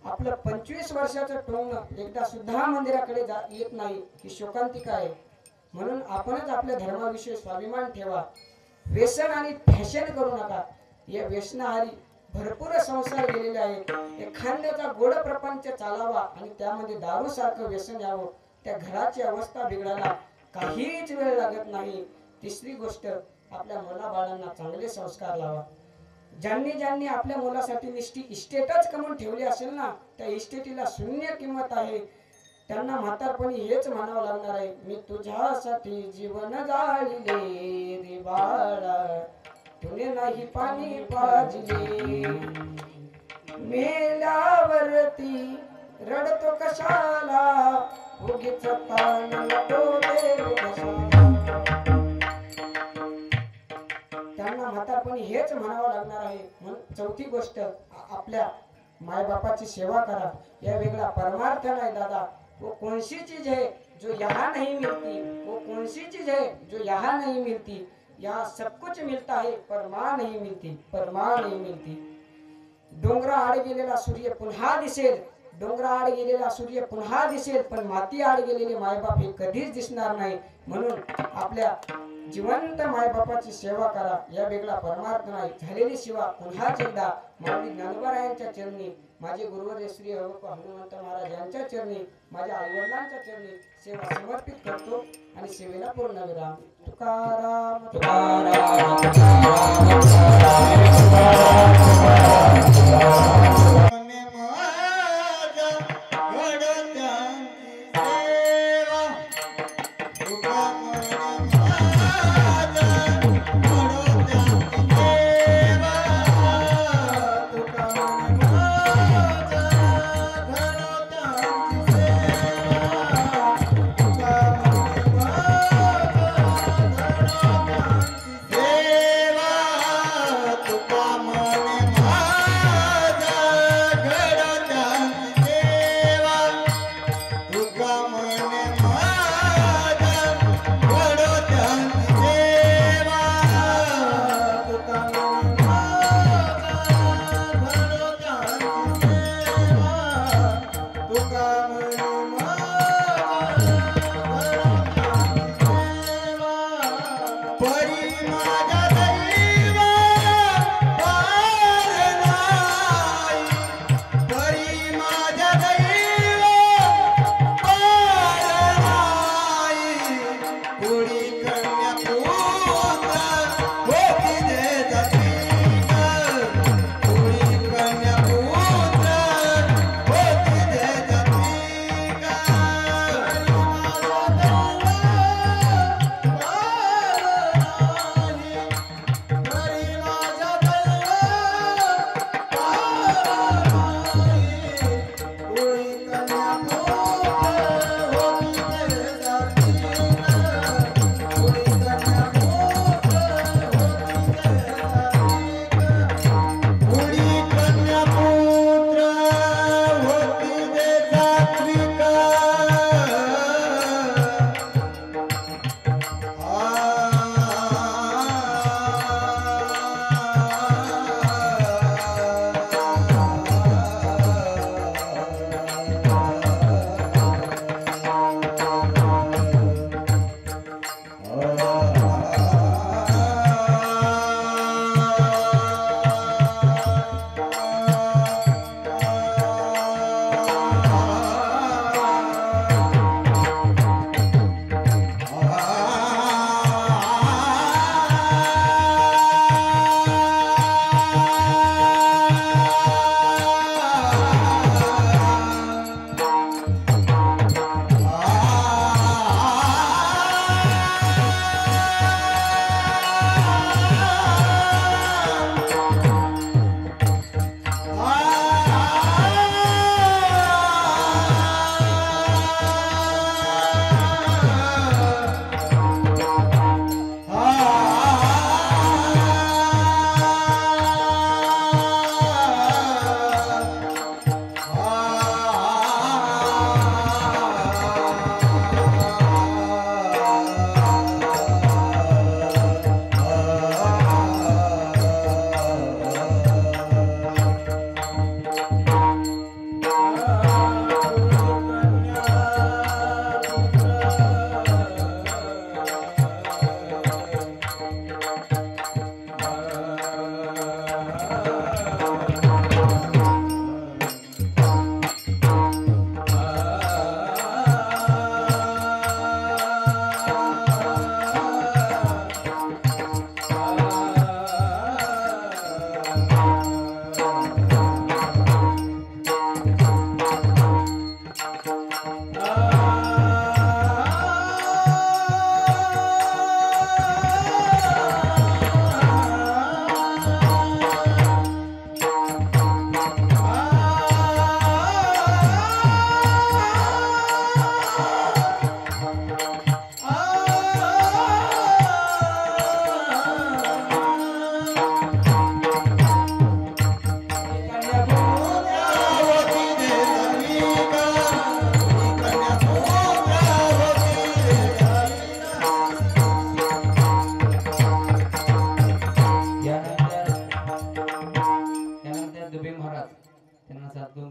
A: आपलं 25 वर्षाचं टोंग एकदा सुद्धा मंदिराकडे येत नाही ही शोकांतिका आहे म्हणून आपणच आपल्या धर्माविषयी स्वाभिमान ठेवा व्यसन आणि फॅशन करू नका या व्यसनाहारी भरपूर संसार गेलेले आहेत एखाद्याचा गोड प्रपंच चालावा आणि त्यामध्ये दारू सारखं व्यसन यावं त्या घराची अवस्था बिघडायला काहीच वेळ लागत नाही तिसरी गोष्ट आपल्या मुलाबाळांना चांगले संस्कार लावा ज्यांनी आपल्या मुलासाठी निष्ठी इस्टेटच कमवून ठेवली असेल ना त्या इस्टेटीला शून्य किंमत आहे त्यांना म्हातारपणी हेच म्हणावं लागणार आहे मी तुझ्यासाठी जीवन जाळले रे बाळा तुने नाही पाणी पाजले मेल्यावरती रडतो कशाला उगीच ताण नको देऊ कशाला त्यांना म्हातारपणी हेच म्हणावं लागणार आहे म्हणून चौथी गोष्ट आपल्या मायबापाची सेवा करा या वेगळा परमार्थ नाही दादा वो कौन सी चीज है जो यहाँ नहीं मिलती वो कौन सी चीज है जो यहाँ नहीं मिलती यहाँ सब कुछ मिलता है पर माँ नहीं मिलती पर माँ नहीं मिलती डोंगरा आड गेलेला सूर्य पुन्हा दिसेल डोंगरा आड गेलेला सूर्य पुन्हा दिसेल पण माती आड गेलेले मायबाप हे कधीच दिसणार नाही म्हणून आपल्या जिवंत मायबापाची सेवा करा या वेगळा परमार्थ नाही झालेली सेवा पुन्हाच एकदा माऊली ज्ञानोबारायांच्या चरणी माझे गुरुवर्य श्री हनुमंत महाराज यांच्या चरणी माझ्या आईवडिलांच्या चरणी सेवा समर्पित करतो आणि सेवेला पूर्ण विराम तुकाराम तुकाराम दुबे महाराज त्यांना साथ घेऊन